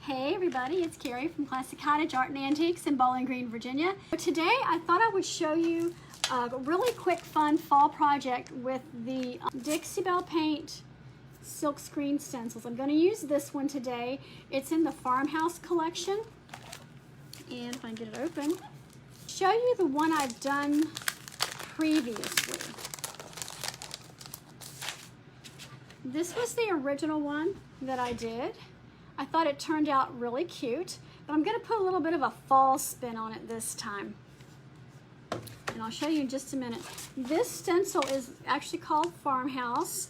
Hey everybody, it's Carrie from Classic Cottage Art and Antiques in Bowling Green, Virginia. Today I thought I would show you a really quick fun fall project with the Dixie Belle paint Silkscreen Stencils. I'm going to use this one today. It's in the Farmhouse collection. And if I can get it open, show you the one I've done previously. This was the original one that I did. I thought it turned out really cute, but I'm going to put a little bit of a fall spin on it this time. And I'll show you in just a minute. This stencil is actually called Farmhouse,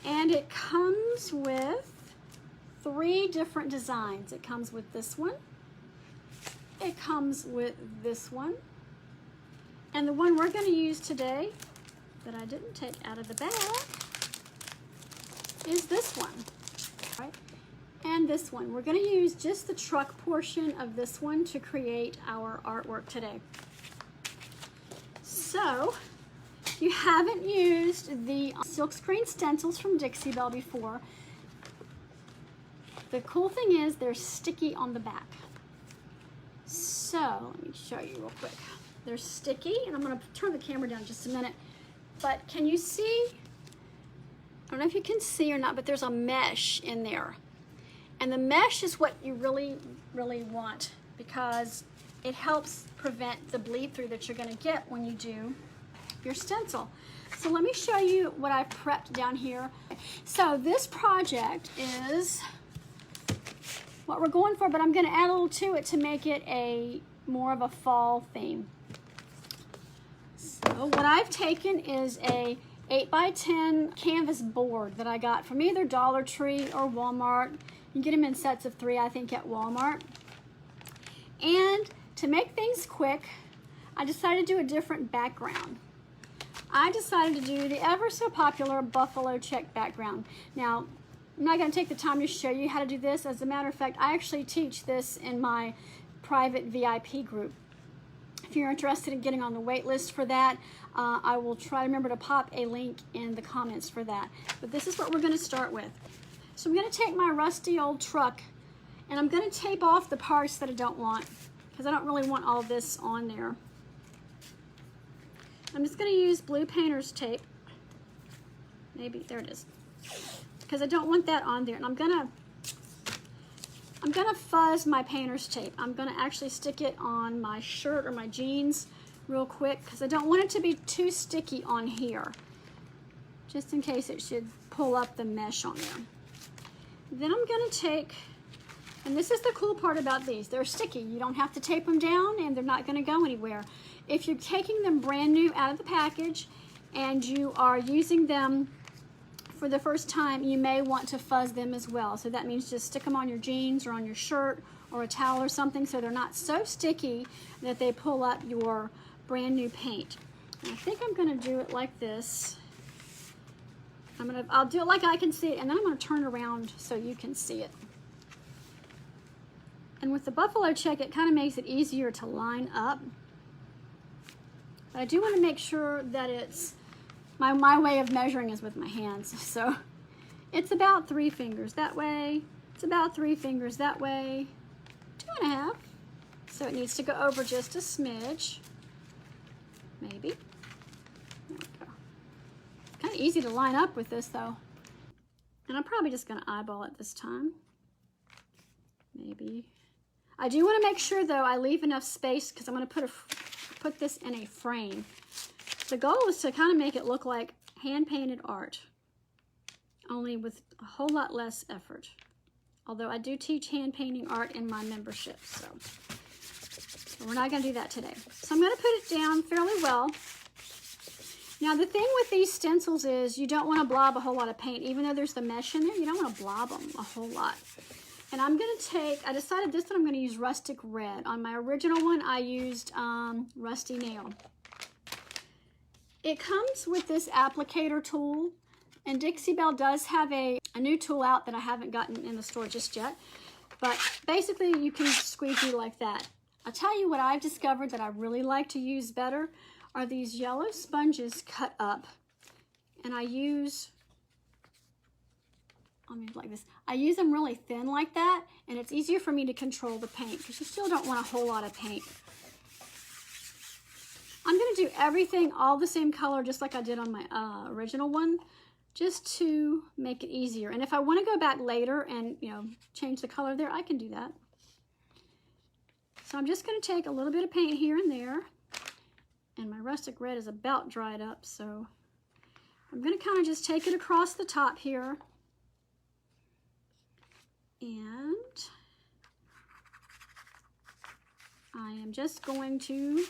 and it comes with 3 different designs. It comes with this one, it comes with this one, and the one we're going to use today that I didn't take out of the bag is this one. All right. And this one. We're going to use just the truck portion of this one to create our artwork today. So, if you haven't used the Silkscreen Stencils from Dixie Belle before, the cool thing is they're sticky on the back. So, let me show you real quick. They're sticky, and I'm going to turn the camera down just a minute. But can you see? I don't know if you can see or not, but there's a mesh in there. And the mesh is what you really, really want because it helps prevent the bleed through that you're going to get when you do your stencil. So let me show you what I've prepped down here. So this project is what we're going for, but I'm going to add a little to it to make it a more of a fall theme. So what I've taken is a 8x10 canvas board that I got from either Dollar Tree or Walmart. You can get them in sets of 3, I think, at Walmart. And to make things quick, I decided to do a different background. I decided to do the ever so popular buffalo check background. Now, I'm not going to take the time to show you how to do this. As a matter of fact, I actually teach this in my private VIP group. If you're interested in getting on the wait list for that, I will try to remember to pop a link in the comments for that. But this is what we're going to start with. So I'm going to take my rusty old truck and I'm going to tape off the parts that I don't want because I don't really want all this on there. I'm just going to use blue painter's tape. Maybe, there it is. Because I don't want that on there. And I'm going to fuzz my painter's tape. I'm going to actually stick it on my shirt or my jeans real quick because I don't want it to be too sticky on here. Just in case it should pull up the mesh on there. Then I'm going to take, and this is the cool part about these, they're sticky. You don't have to tape them down and they're not going to go anywhere. If you're taking them brand new out of the package and you are using them for the first time, you may want to fuzz them as well. So that means just stick them on your jeans or on your shirt or a towel or something so they're not so sticky that they pull up your brand new paint. And I think I'm going to do it like this. I'll do it like I can see it, and then I'm going to turn it around so you can see it. And with the buffalo check, it kind of makes it easier to line up. But I do want to make sure that it's, my way of measuring is with my hands. So it's about 3 fingers that way. It's about 3 fingers that way. 2.5. So it needs to go over just a smidge. Maybe. Kind of easy to line up with this though. And I'm probably just going to eyeball it this time. Maybe. I do want to make sure though I leave enough space because I'm going to put this in a frame. The goal is to kind of make it look like hand-painted art, only with a whole lot less effort. Although I do teach hand-painting art in my membership, so we're not going to do that today. So I'm going to put it down fairly well. Now the thing with these stencils is you don't want to blob a whole lot of paint. Even though there's the mesh in there, you don't want to blob them a whole lot. And I'm going to take, I decided this one I'm going to use rustic red. On my original one I used rusty nail. It comes with this applicator tool, and Dixie Belle does have a new tool out that I haven't gotten in the store just yet. But basically you can squeegee like that. I'll tell you what I've discovered that I really like to use better are these yellow sponges cut up, and I use I'll move like this. I use them really thin like that, and it's easier for me to control the paint because you still don't want a whole lot of paint. I'm going to do everything all the same color just like I did on my original one, just to make it easier. And if I want to go back later and, you know, change the color there, I can do that. So I'm just going to take a little bit of paint here and there. And my rustic red is about dried up, so I'm going to kind of just take it across the top here. And I am just going to,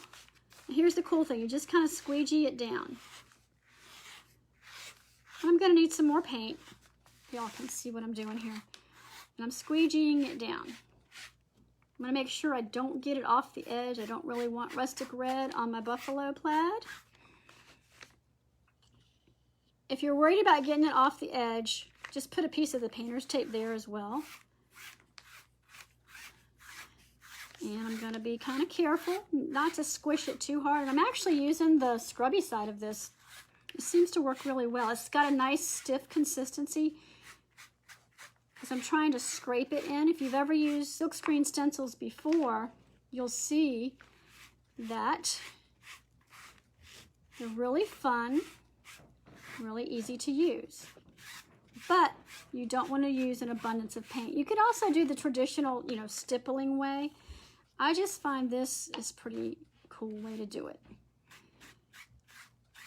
here's the cool thing, you just kind of squeegee it down. I'm going to need some more paint. Y'all can see what I'm doing here. And I'm squeegeeing it down. I'm going to make sure I don't get it off the edge. I don't really want rustic red on my buffalo plaid. If you're worried about getting it off the edge, just put a piece of the painter's tape there as well. And I'm going to be kind of careful not to squish it too hard. I'm actually using the scrubby side of this. It seems to work really well. It's got a nice stiff consistency because I'm trying to scrape it in. If you've ever used Silkscreen Stencils before, you'll see that they're really fun, really easy to use. But you don't want to use an abundance of paint. You could also do the traditional, you know, stippling way. I just find this is a pretty cool way to do it.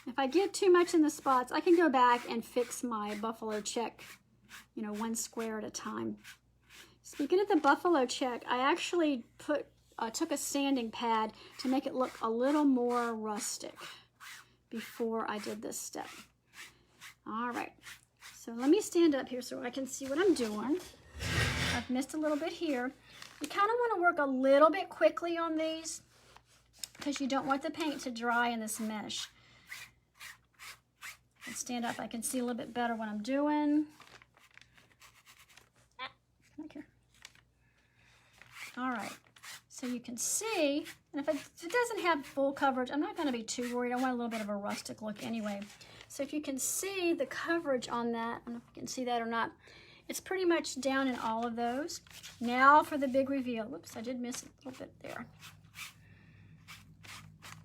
If I get too much in the spots, I can go back and fix my buffalo check, you know, one square at a time. Speaking of the buffalo check, I actually took a sanding pad to make it look a little more rustic before I did this step. All right, so let me stand up here so I can see what I'm doing. I've missed a little bit here. You kind of want to work a little bit quickly on these because you don't want the paint to dry in this mesh. And stand up, I can see a little bit better what I'm doing. Okay. All right, so you can see, and if it doesn't have full coverage, I'm not going to be too worried. I want a little bit of a rustic look anyway. So if you can see the coverage on that, I don't know if you can see that or not, it's pretty much down in all of those. Now for the big reveal. Whoops, I did miss a little bit there.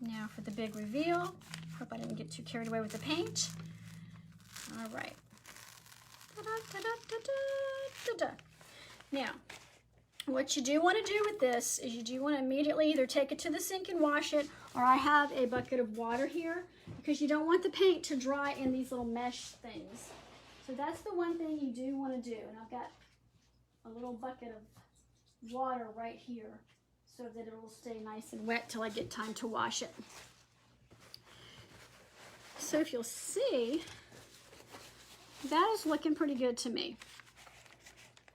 Now for the big reveal. Hope I didn't get too carried away with the paint. All right. Now, what you do want to do with this is you do want to immediately either take it to the sink and wash it, or I have a bucket of water here because you don't want the paint to dry in these little mesh things. So that's the one thing you do want to do. And I've got a little bucket of water right here so that it will stay nice and wet till I get time to wash it. So if you'll see, that is looking pretty good to me.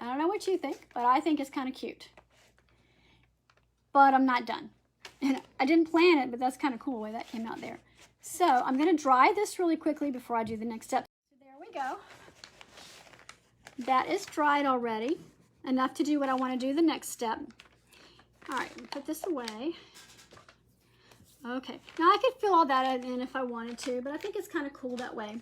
I don't know what you think, but I think it's kind of cute. But I'm not done. And I didn't plan it, but that's kind of cool the way that came out there. So I'm going to dry this really quickly before I do the next step. So there we go. That is dried already. Enough to do what I want to do the next step. All right, put this away. Okay, now I could fill all that in if I wanted to, but I think it's kind of cool that way.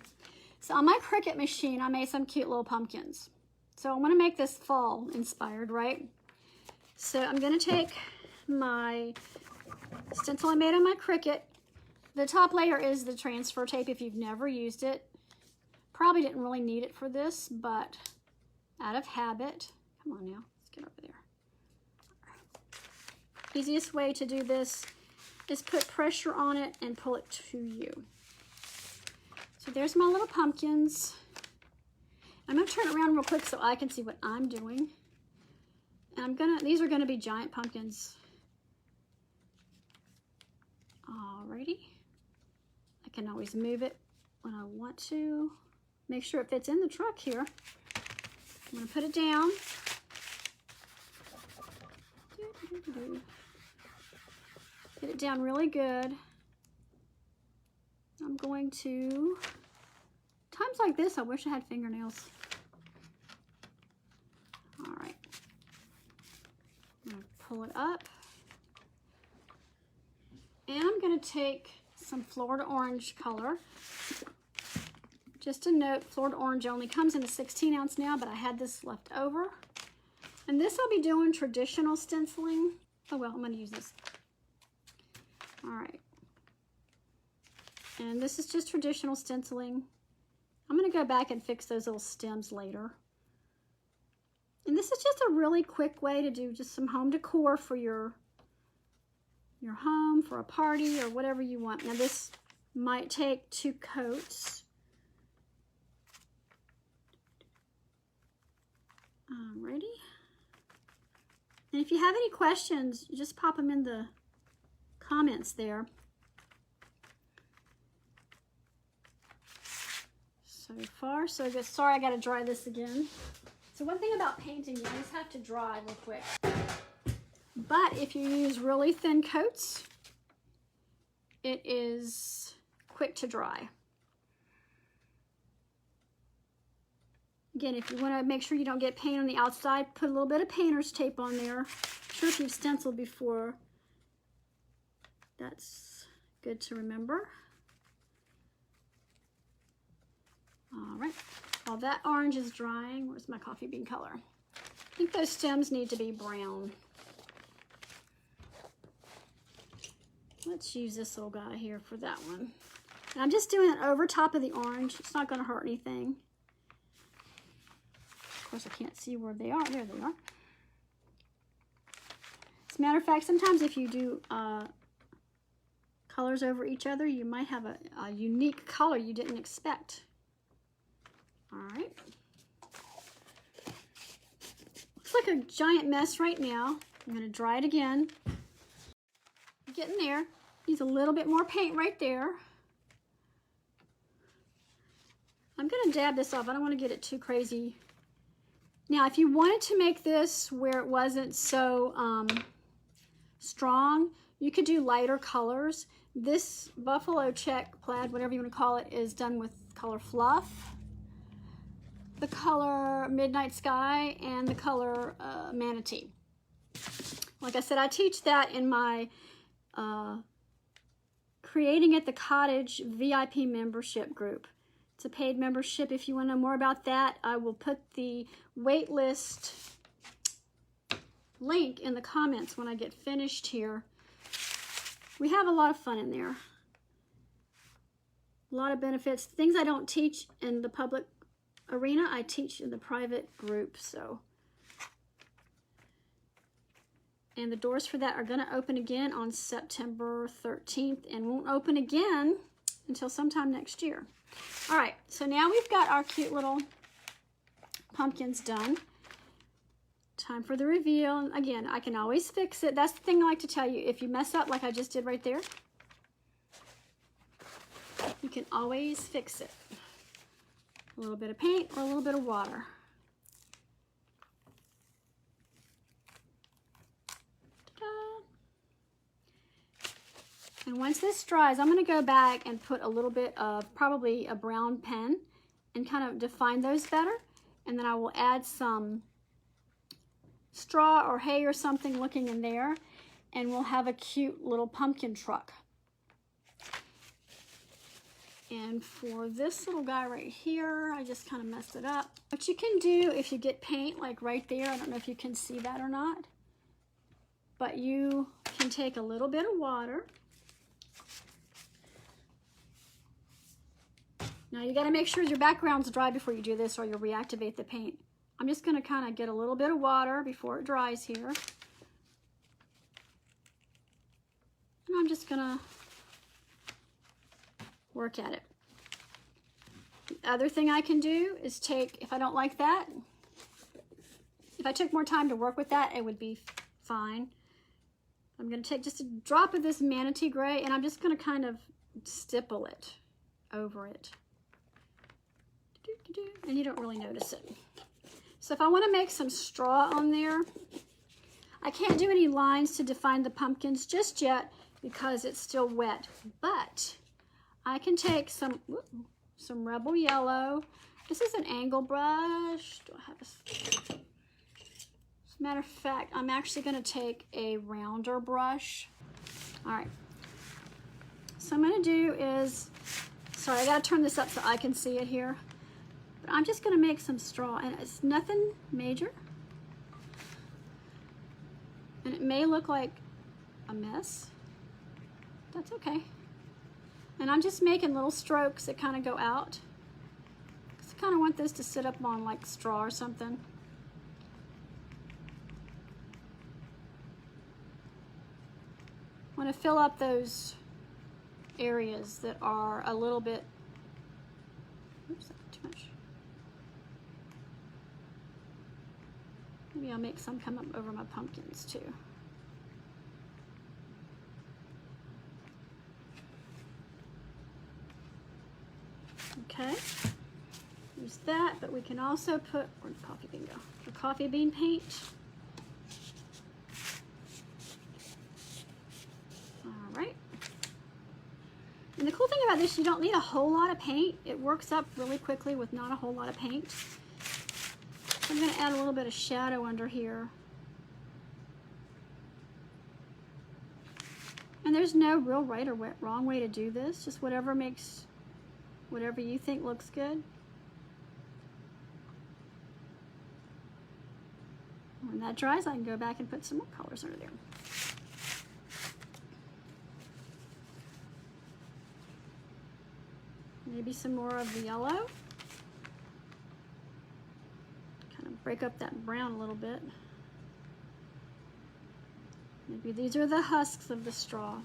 So on my Cricut machine, I made some cute little pumpkins. So I want to make this fall inspired, right? So I'm going to take my stencil I made on my Cricut. The top layer is the transfer tape if you've never used it. Probably didn't really need it for this, but out of habit. Come on now, let's get over there. Easiest way to do this is put pressure on it and pull it to you. So there's my little pumpkins. I'm going to turn it around real quick so I can see what I'm doing. And these are going to be giant pumpkins. Alrighty. I can always move it when I want to. Make sure it fits in the truck here. I'm going to put it down. Get it down really good. I'm going to, times like this, I wish I had fingernails. All right. I'm going to pull it up. And I'm going to take some Florida orange color. Just a note, Florida Orange only comes in a 16 ounce now, but I had this left over. And this I'll be doing traditional stenciling. Oh well, I'm going to use this. All right. And this is just traditional stenciling. I'm going to go back and fix those little stems later. And this is just a really quick way to do just some home decor for your home, for a party, or whatever you want. Now this might take 2 coats. Alrighty. And if you have any questions, just pop them in the comments there. So far, so good. Sorry, I got to dry this again. So one thing about painting, you just have to dry real quick. But if you use really thin coats, it is quick to dry. Again, if you want to make sure you don't get paint on the outside, put a little bit of painter's tape on there. I'm sure if you've stenciled before, that's good to remember. All right, while that orange is drying, where's my coffee bean color? I think those stems need to be brown. Let's use this little guy here for that one. And I'm just doing it over top of the orange. It's not going to hurt anything. Of course, I can't see where they are. There they are. As a matter of fact, sometimes if you do colors over each other, you might have a unique color you didn't expect. All right. Looks like a giant mess right now. I'm going to dry it again. Getting there. Needs a little bit more paint right there. I'm going to dab this off. I don't want to get it too crazy. Now, if you wanted to make this where it wasn't so strong, you could do lighter colors. This buffalo check plaid, whatever you want to call it, is done with color Fluff, the color Midnight Sky, and the color Manatee. Like I said, I teach that in my Creating at the Cottage VIP membership group. It's a paid membership. If you want to know more about that, I will put the waitlist link in the comments when I get finished here. We have a lot of fun in there. A lot of benefits. Things I don't teach in the public arena, I teach in the private group. So, and the doors for that are going to open again on September 13th and won't open again until sometime next year. All right, so now we've got our cute little pumpkins done. Time for the reveal. And again, I can always fix it. That's the thing I like to tell you. If you mess up like I just did right there, you can always fix it. A little bit of paint or a little bit of water. And once this dries, I'm going to go back and put a little bit of probably a brown pen and kind of define those better. And then I will add some straw or hay or something looking in there. And we'll have a cute little pumpkin truck. And for this little guy right here, I just kind of messed it up. What you can do if you get paint like right there, I don't know if you can see that or not, but you can take a little bit of water. Now you got to make sure your background's dry before you do this or you'll reactivate the paint. I'm just going to kind of get a little bit of water before it dries here. And I'm just going to work at it. The other thing I can do is take, if I don't like that, if I took more time to work with that, it would be fine. I'm going to take just a drop of this Manatee Gray and I'm just going to kind of stipple it over it. And you don't really notice it. So if I want to make some straw on there, I can't do any lines to define the pumpkins just yet because it's still wet. But I can take some Rebel Yellow. This is an angle brush. Do I have a... As a matter of fact, I'm actually going to take a rounder brush. All right. So I'm going to do is Sorry, I gotta turn this up so I can see it here. But I'm just gonna make some straw, and it's nothing major. And it may look like a mess. That's okay. And I'm just making little strokes that kind of go out. I kind of want this to sit up on like straw or something. I want to fill up those areas that are a little bit, oops, too much. Maybe I'll make some come up over my pumpkins too. Okay, there's that, but we can also put, where'd the coffee bean go? The coffee bean paint. All right. And the cool thing about this, you don't need a whole lot of paint. It works up really quickly with not a whole lot of paint. So I'm gonna add a little bit of shadow under here. And there's no real right or wrong way to do this, just whatever you think looks good. When that dries, I can go back and put some more colors under there. Maybe some more of the yellow. Kind of break up that brown a little bit. Maybe these are the husks of the straw.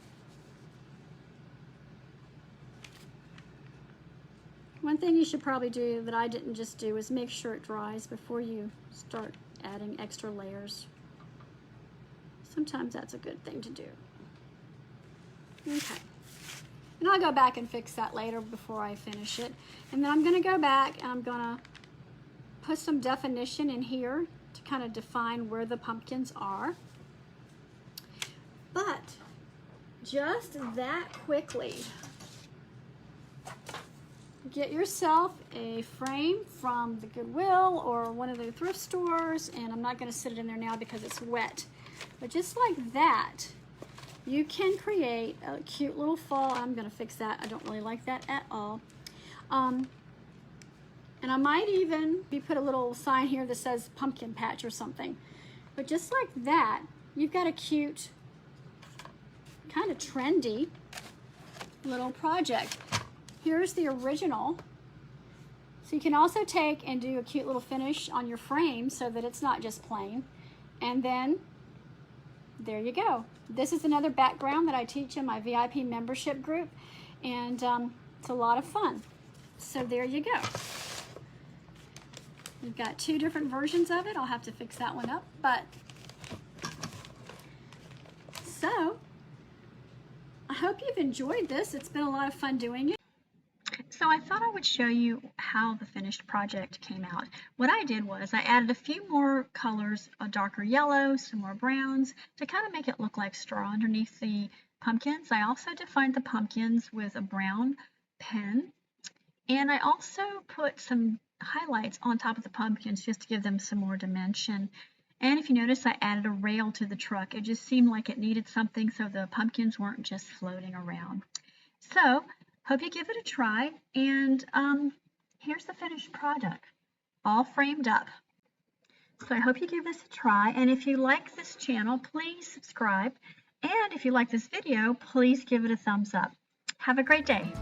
One thing you should probably do that I didn't just do is make sure it dries before you start adding extra layers. Sometimes that's a good thing to do. Okay. And I'll go back and fix that later before I finish it. And then I'm gonna go back and I'm gonna put some definition in here to kind of define where the pumpkins are. But just that quickly, get yourself a frame from the Goodwill or one of the thrift stores, and I'm not going to sit it in there now because it's wet. But just like that, you can create a cute little fall. I'm going to fix that. I don't really like that at all. And I might even put a little sign here that says pumpkin patch or something. But just like that, you've got a cute, kind of trendy little project. Here's the original. So you can also take and do a cute little finish on your frame so that it's not just plain. And then there you go. This is another background that I teach in my VIP membership group, and it's a lot of fun. So there you go. We've got two different versions of it. I'll have to fix that one up, but so I hope you've enjoyed this. It's been a lot of fun doing it. So I thought I would show you how the finished project came out. What I did was I added a few more colors, a darker yellow, some more browns, to kind of make it look like straw underneath the pumpkins. I also defined the pumpkins with a brown pen, and I also put some highlights on top of the pumpkins just to give them some more dimension. And if you notice, I added a rail to the truck. It just seemed like it needed something so the pumpkins weren't just floating around. So hope you give it a try, and here's the finished product, all framed up. So I hope you give this a try, and if you like this channel, please subscribe, and if you like this video, please give it a thumbs up. Have a great day.